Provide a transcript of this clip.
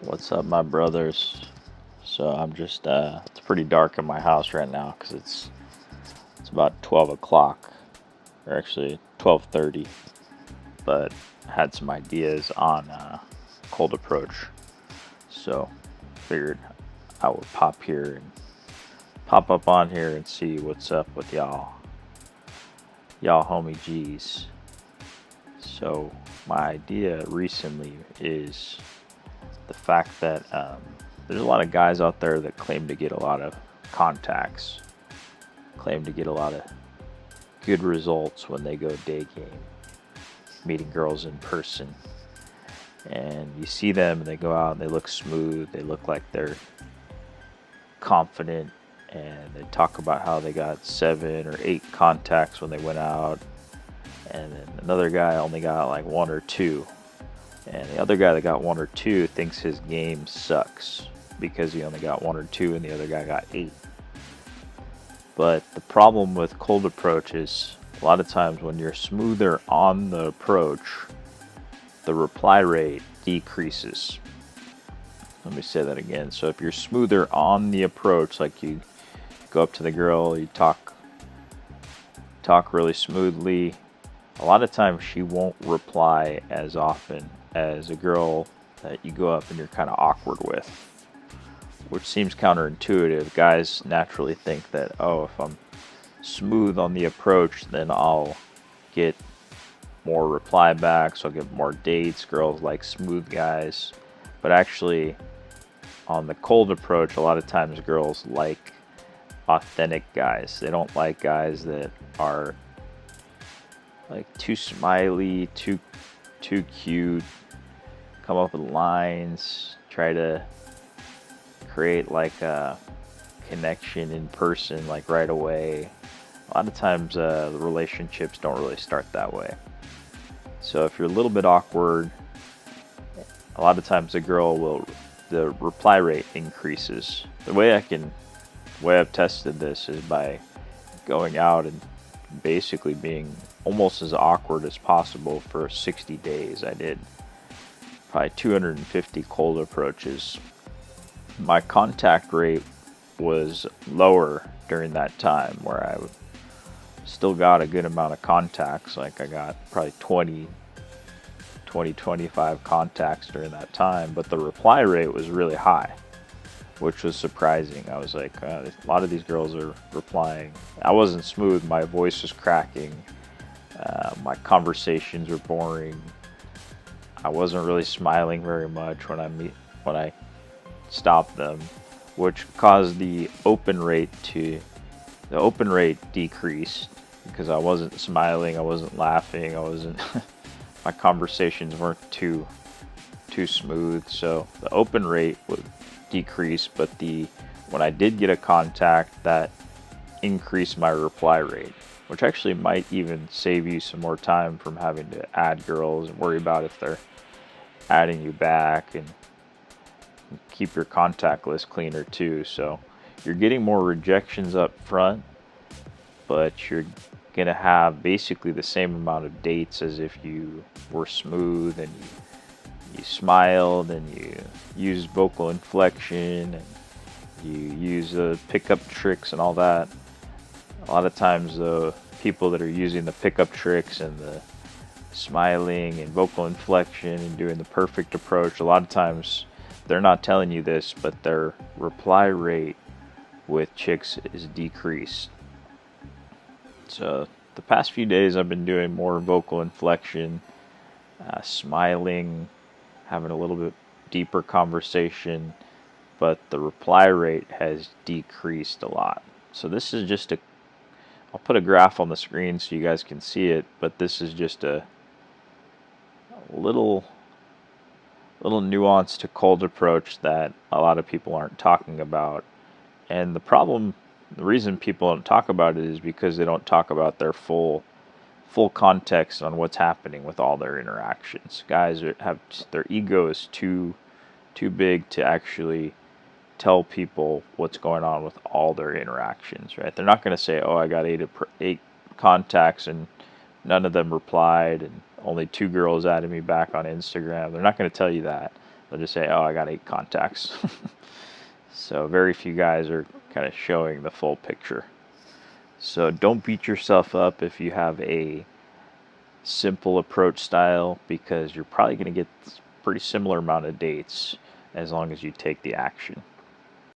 What's up, my brothers? So I'm just it's pretty dark in my house right now because it's about 12 o'clock, or actually 12:30. But I had some ideas on cold approach, so figured I would pop up on here and see what's up with y'all homie G's. So my idea recently is the fact that there's a lot of guys out there that claim to get a lot of contacts, claim to get a lot of good results when they go day game, meeting girls in person. And you see them and they go out and they look smooth, they look like they're confident, and they talk about how they got 7 or 8 contacts when they went out, and then another guy only got like 1 or 2. And the other guy that got 1 or 2 thinks his game sucks because he only got 1 or 2 and the other guy got 8. But the problem with cold approach is a lot of times when you're smoother on the approach, the reply rate decreases. Let me say that again. So if you're smoother on the approach, like you go up to the girl, you talk really smoothly, a lot of times she won't reply as often as a girl that you go up and you're kind of awkward with, which seems counterintuitive. Guys naturally think that, oh, if I'm smooth on the approach, then I'll get more reply backs, I'll get more dates. Girls like smooth guys. But actually, on the cold approach, a lot of times girls like authentic guys. They don't like guys that are like too smiley, too cute, come up with lines, try to create like a connection in person like right away. A lot of times the relationships don't really start that way. So if you're a little bit awkward, a lot of times the reply rate increases. The way I've tested this is by going out and basically being almost as awkward as possible for 60 days. I did probably 250 cold approaches. My contact rate was lower during that time, where I still got a good amount of contacts. Like I got probably 25 contacts during that time, but the reply rate was really high, which was surprising. I was like, a lot of these girls are replying. I wasn't smooth, my voice was cracking, my conversations were boring. I wasn't really smiling very much when I stopped them, which caused the open rate decreased because I wasn't smiling, I wasn't laughing, my conversations weren't too smooth, so the open rate would decrease. But when I did get a contact, that increased my reply rate, which actually might even save you some more time from having to add girls and worry about if they're adding you back, and keep your contact list cleaner too. So you're getting more rejections up front, but you're gonna have basically the same amount of dates as if you were smooth and you smiled and you used vocal inflection and you use the pickup tricks and all that. A lot of times the people that are using the pickup tricks and the smiling and vocal inflection and doing the perfect approach, a lot of times they're not telling you this, but their reply rate with chicks is decreased. So the past few days I've been doing more vocal inflection, smiling, having a little bit deeper conversation, but the reply rate has decreased a lot. So this is just I'll put a graph on the screen so you guys can see it, but this is just a little nuance to cold approach that a lot of people aren't talking about. And the reason people don't talk about it is because they don't talk about their full context on what's happening with all their interactions. Guys have their ego is too big to actually tell people what's going on with all their interactions, right? They're not going to say, oh, I got 8 contacts and none of them replied and only 2 girls added me back on Instagram. They're not going to tell you that. They'll just say, oh, I got 8 contacts. So very few guys are kind of showing the full picture. So don't beat yourself up if you have a simple approach style, because you're probably going to get pretty similar amount of dates as long as you take the action.